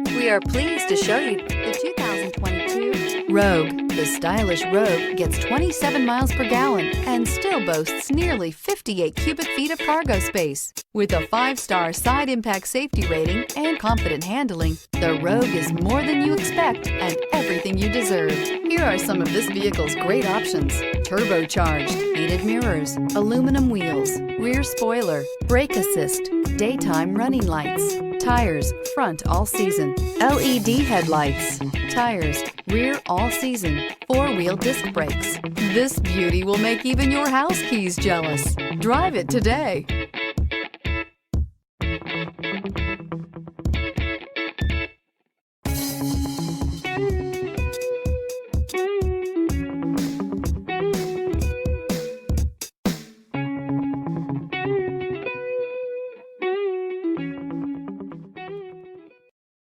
We are pleased to show you the 2022 Rogue. The stylish Rogue gets 27 miles per gallon and still boasts nearly 58 cubic feet of cargo space. With a 5-star side impact safety rating and confident handling, the Rogue is more than you expect and everything you deserve. Here are some of this vehicle's great options: turbocharged, heated mirrors, aluminum wheels, rear spoiler, brake assist, daytime running lights, tires front all season, LED headlights, tires rear all season, 4-wheel disc brakes. This beauty will make even your house keys jealous. Drive it today.